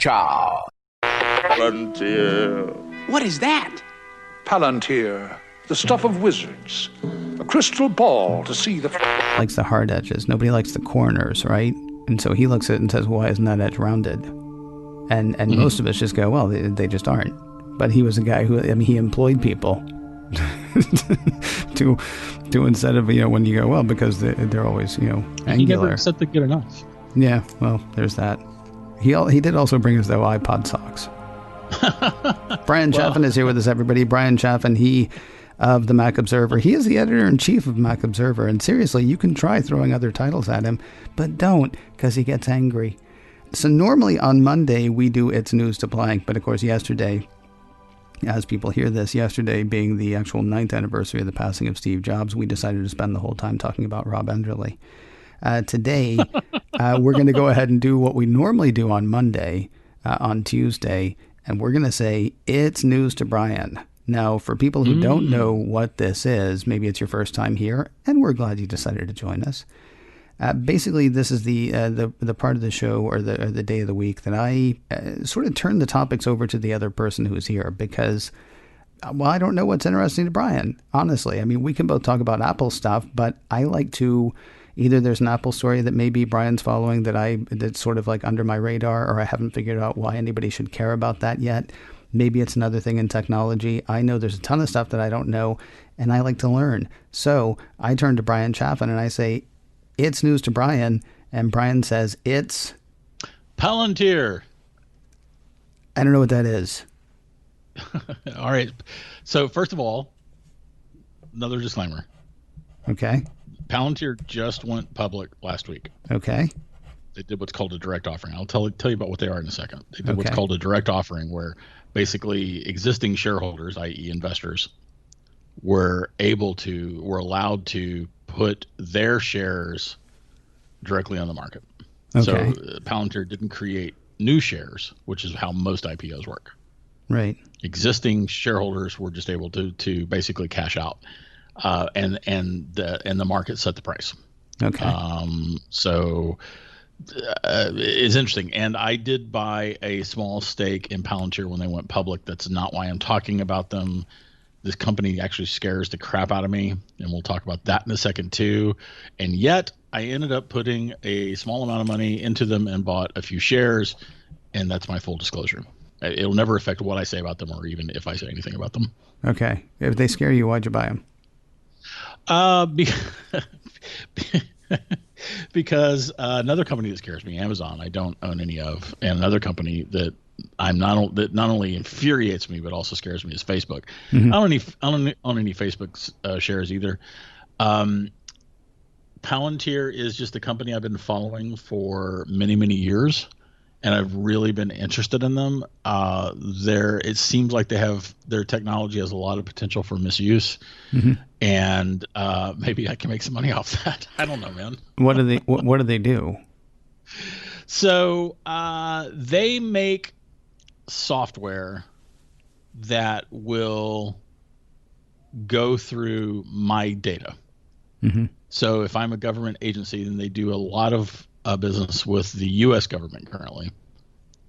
Cha. Palantir. What is that? Palantir, the stuff of wizards. A crystal ball to see the... Likes the hard edges. Nobody likes the corners, right? And so he looks at it and says, why isn't that edge rounded? And most of us just go, well, they just aren't. But he was a guy who, I mean, he employed people to instead of, when you go, well, because they're always, angular. He never accepted good enough. Yeah, well, there's that. He did also bring us, though, iPod socks. Bryan Chaffin is here with us, everybody. Bryan Chaffin, he of the Mac Observer. He is the editor-in-chief of Mac Observer. And seriously, you can try throwing other titles at him, but don't, because he gets angry. So normally on Monday, we do It's News to Blank. But of course, yesterday, as people hear this, yesterday being the actual 9th anniversary of the passing of Steve Jobs, we decided to spend the whole time talking about Rob Enderle. Today, we're going to go ahead and do what we normally do on Monday, on Tuesday, and we're going to say, It's News to Bryan. Now, for people who don't know what this is, maybe it's your first time here, and we're glad you decided to join us. Basically, this is the part of the show or the day of the week that I sort of turn the topics over to the other person who's here because, well, I don't know what's interesting to Bryan, honestly. I mean, we can both talk about Apple stuff, but I like to... Either there's an Apple story that maybe Bryan's following that's sort of like under my radar, or I haven't figured out why anybody should care about that yet. Maybe it's another thing in technology. I know there's a ton of stuff that I don't know, and I like to learn. So I turn to Bryan Chaffin and I say, It's News to Bryan, and Bryan says, it's... Palantir. I don't know what that is. All right. So first of all, another disclaimer. Okay. Palantir just went public last week. Okay. They did what's called a direct offering. I'll tell you about what they are in a second. They did what's called a direct offering, where basically existing shareholders, i.e. investors, were allowed to put their shares directly on the market. Okay. So Palantir didn't create new shares, which is how most IPOs work. Right. Existing shareholders were just able to basically cash out. And the market set the price. Okay. So it's interesting. And I did buy a small stake in Palantir when they went public. That's not why I'm talking about them. This company actually scares the crap out of me, and we'll talk about that in a second too. And yet I ended up putting a small amount of money into them and bought a few shares, and that's my full disclosure. It'll never affect what I say about them or even if I say anything about them. Okay. If they scare you, why'd you buy them? Because another company that scares me, Amazon, I don't own any of, and another company that that not only infuriates me but also scares me is Facebook. Mm-hmm. I don't own any Facebook shares either. Palantir is just a company I've been following for many, many years, and I've really been interested in them. It seems like their technology has a lot of potential for misuse, and maybe I can make some money off that. I don't know, man. What do they do? So they make software that will go through my data. Mm-hmm. So if I'm a government agency, then they do a lot of business with the U.S. government currently.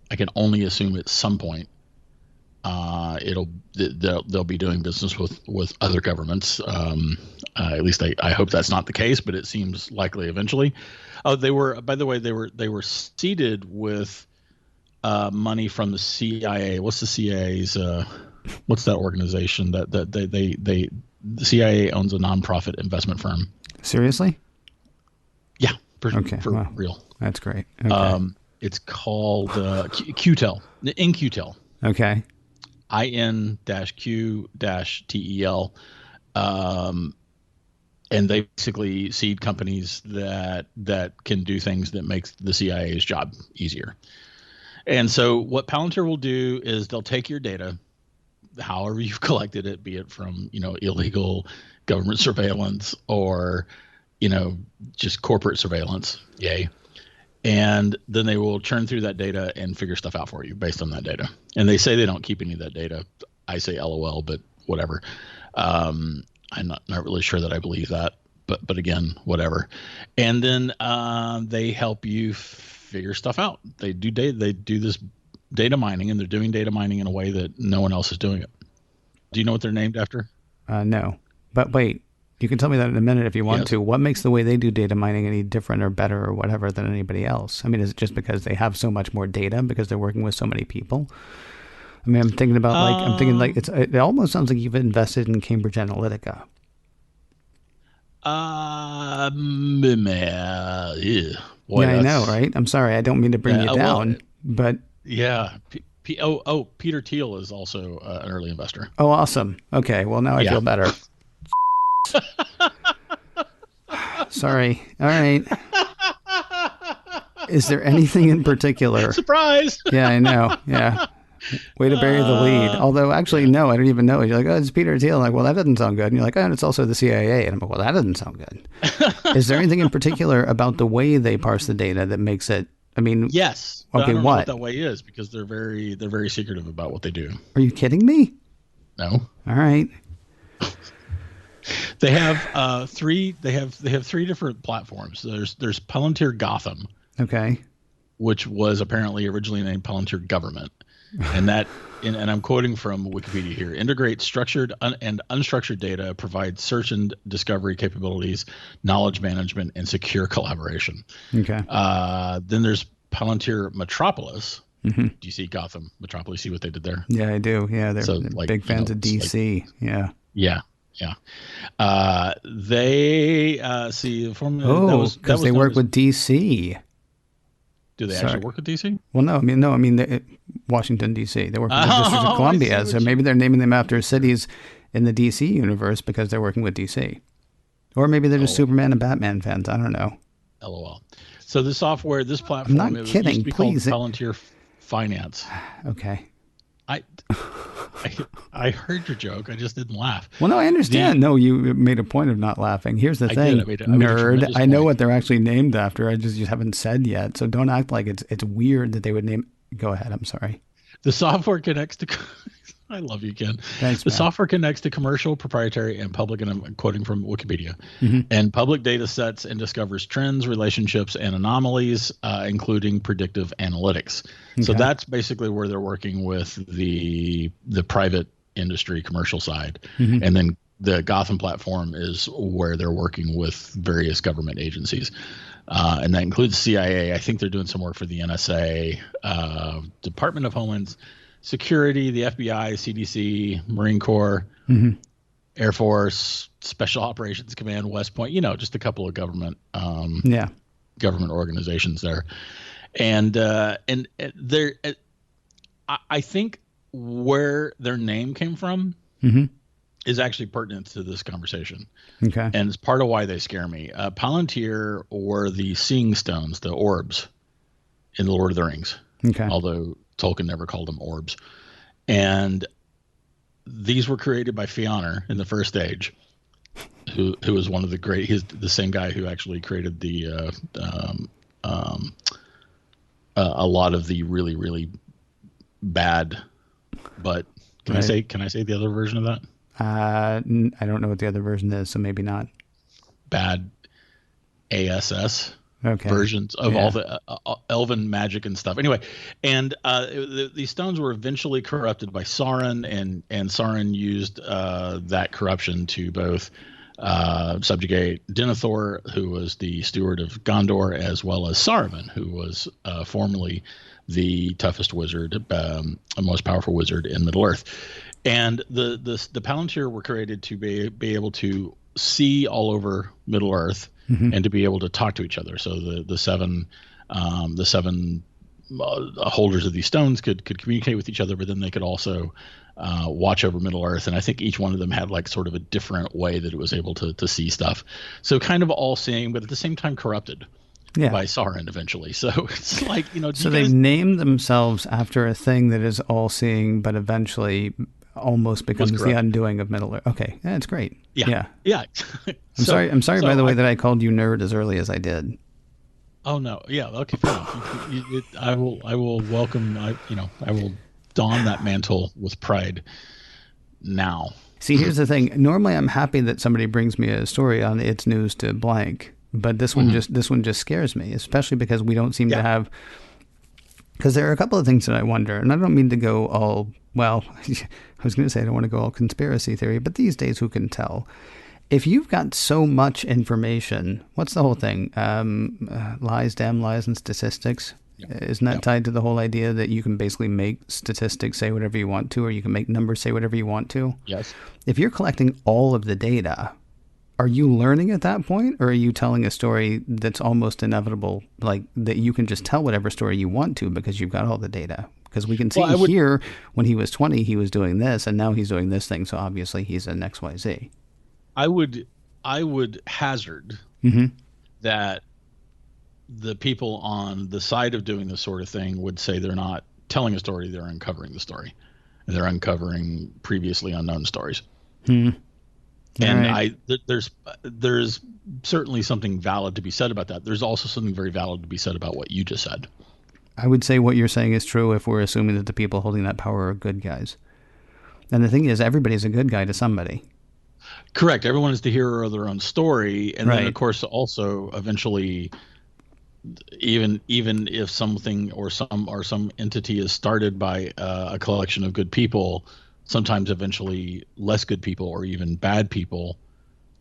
I can only assume at some point they'll be doing business with other governments. At least I hope that's not the case, but it seems likely eventually. They were seeded with money from the CIA. What's the CIA's? What's that organization that the CIA owns a nonprofit investment firm? Seriously? Yeah. For wow. real. That's great. Okay. It's called QTEL. InQTEL. Okay. IN-Q-TEL. And they basically seed companies that can do things that makes the CIA's job easier. And so what Palantir will do is they'll take your data, however you've collected it, be it from, illegal government surveillance or, just corporate surveillance. Yay. And then they will churn through that data and figure stuff out for you based on that data. And they say they don't keep any of that data. I say LOL, but whatever. I'm not really sure that I believe that, but again, whatever. And then they help you figure stuff out. They do this data mining, and they're doing data mining in a way that no one else is doing it. Do you know what they're named after? No. But wait, you can tell me that in a minute if you want to. What makes the way they do data mining any different or better or whatever than anybody else? I mean, is it just because they have so much more data because they're working with so many people? I mean, I'm thinking it almost sounds like you've invested in Cambridge Analytica. Boy, yeah, I know, right? I'm sorry, I don't mean to bring you down, but yeah. Peter Thiel is also an early investor. Oh, awesome. Okay, well now I feel better. Sorry. All right. Is there anything in particular? Surprise! Yeah, I know. Yeah. Way to bury the lead. Although, actually, no, I don't even know. You're like, oh, it's Peter Thiel. I'm like, well, that doesn't sound good. And you're like, oh, and it's also the CIA. And I'm like, well, that doesn't sound good. Is there anything in particular about the way they parse the data that makes it? I mean, yes. Okay, I don't know what that way is because they're very secretive about what they do. Are you kidding me? No. All right. They have three. They have three different platforms. There's Palantir Gotham. Okay. Which was apparently originally named Palantir Government, and I'm quoting from Wikipedia here: integrates structured and unstructured data, provides search and discovery capabilities, knowledge management, and secure collaboration. Okay. Then there's Palantir Metropolis. Mm-hmm. Do you see Gotham Metropolis? See what they did there? Yeah, I do. Yeah, they're big fans of DC. Yeah. They see the formula. Because they work with DC. Do they actually work with DC? Well, no. I mean, Washington D.C. They work with the District of Columbia, so maybe they're naming them after cities in the DC universe because they're working with DC, or maybe they're just Superman and Batman fans. I don't know. LOL. So the software, this platform, I'm not kidding. Please, Palantir Finance. Okay. I heard your joke. I just didn't laugh. Well, no, I understand. No, you made a point of not laughing. Here's the thing, nerd. I know what they're actually named after. I just haven't said yet. So don't act like it's weird that they would name. Go ahead. I'm sorry. The software connects to. I love you, Ken. Thanks, the software connects to commercial, proprietary, and public, and I'm quoting from Wikipedia, and public data sets and discovers trends, relationships, and anomalies, including predictive analytics. Okay. So that's basically where they're working with the private industry, commercial side. And then the Gotham platform is where they're working with various government agencies. And that includes CIA. I think they're doing some work for the NSA, Department of Homeland Security, the FBI, CDC, Marine Corps, Air Force, Special Operations Command, West Point, just a couple of government government organizations there. And they're, I think where their name came from is actually pertinent to this conversation. Okay. And it's part of why they scare me. Palantir were the seeing stones, the orbs in the Lord of the Rings. Okay. Although Tolkien never called them orbs. And these were created by Fionn in the First Age, who was one of the great, he's the same guy who actually created the a lot of the really, really bad, but can I say the other version of that? I don't know what the other version is, so maybe not. Bad ASS. Versions of all the elven magic and stuff. Anyway, and these stones were eventually corrupted by Sauron, and Sauron used that corruption to both subjugate Denethor, who was the steward of Gondor, as well as Saruman, who was formerly the toughest wizard, most powerful wizard in Middle-earth. And the Palantir were created to be able to see all over Middle-earth. And to be able to talk to each other, so the seven holders of these stones could communicate with each other, but then they could also watch over Middle Earth. And I think each one of them had like sort of a different way that it was able to see stuff. So kind of all seeing, but at the same time corrupted by Sauron eventually. So it's like So they named themselves after a thing that is all seeing, but eventually almost becomes the undoing of Middle Earth. Okay, that's great. Yeah. I'm sorry. By the way, that I called you nerd as early as I did. Oh no, yeah, okay, fair enough. I will welcome. I will don that mantle with pride. Now, see, here's the thing. Normally, I'm happy that somebody brings me a story on It's News to blank, but this one just scares me, especially because we don't seem to have Because there are a couple of things that I wonder, and I don't mean to go all, well, I was going to say I don't want to go all conspiracy theory, but these days, who can tell? If you've got so much information, what's the whole thing? Lies, damn lies, and statistics? Yeah. Isn't that tied to the whole idea that you can basically make statistics say whatever you want to, or you can make numbers say whatever you want to? Yes. If you're collecting all of the data, are you learning at that point, or are you telling a story that's almost inevitable, like that you can just tell whatever story you want to because you've got all the data? Because we can see here when he was 20, he was doing this, and now he's doing this thing. So obviously he's an XYZ. I would hazard that the people on the side of doing this sort of thing would say they're not telling a story, they're uncovering the story. And they're uncovering previously unknown stories. And right. There's certainly something valid to be said about that. There's also something very valid to be said about what you just said. I would say what you're saying is true if we're assuming that the people holding that power are good guys. And the thing is, everybody's a good guy to somebody. Correct. Everyone is the hero of their own story. And then, of course, also eventually, even if something or some entity is started by a collection of good people, sometimes eventually less good people or even bad people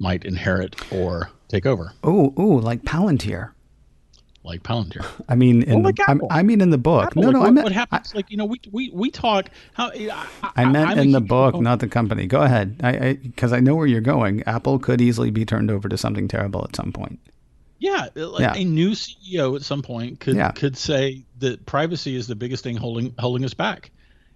might inherit or take over. Oh, like Palantir. Like Palantir. I mean, in the book. Apple, no, what happens? We talk. I meant in the book, not the company. Go ahead, because I know where you're going. Apple could easily be turned over to something terrible at some point. Yeah, a new CEO at some point could say that privacy is the biggest thing holding us back.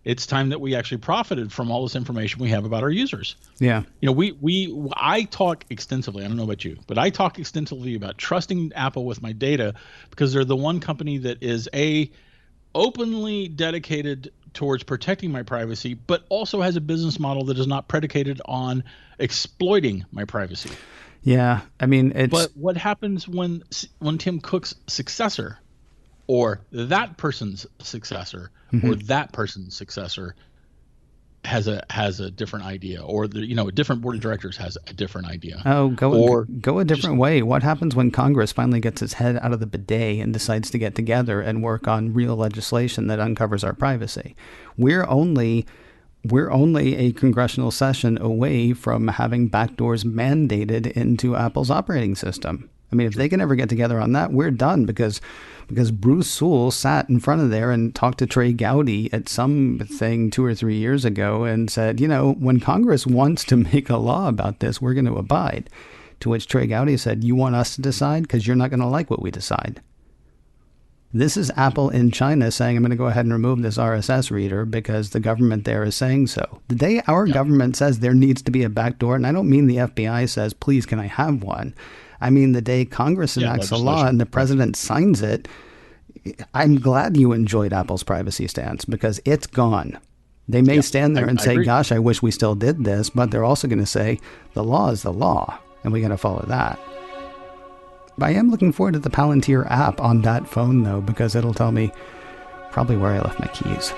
It's time that we actually profited from all this information we have about our users. Yeah. I talk extensively. I don't know about you, but I talk extensively about trusting Apple with my data because they're the one company that is openly dedicated towards protecting my privacy, but also has a business model that is not predicated on exploiting my privacy. Yeah. I mean, but what happens when Tim Cook's successor or that person's successor or that person's successor has a different idea, or a different board of directors has a different idea? Oh, go a different way. What happens when Congress finally gets its head out of the bidet and decides to get together and work on real legislation that uncovers our privacy? We're only a congressional session away from having backdoors mandated into Apple's operating system. I mean, if they can ever get together on that, we're done because Bruce Sewell sat in front of there and talked to Trey Gowdy at something 2 or 3 years ago and said, when Congress wants to make a law about this, we're going to abide. To which Trey Gowdy said, you want us to decide? Because you're not going to like what we decide. This is Apple in China saying, I'm going to go ahead and remove this RSS reader because the government there is saying so. The day our government says there needs to be a backdoor, and I don't mean the FBI says, please, can I have one? I mean, the day Congress enacts a law and the president signs it, I'm glad you enjoyed Apple's privacy stance because it's gone. They may stand there and say, gosh, I wish we still did this, but they're also going to say the law is the law and we got to follow that. I am looking forward to the Palantir app on that phone, though, because it'll tell me probably where I left my keys.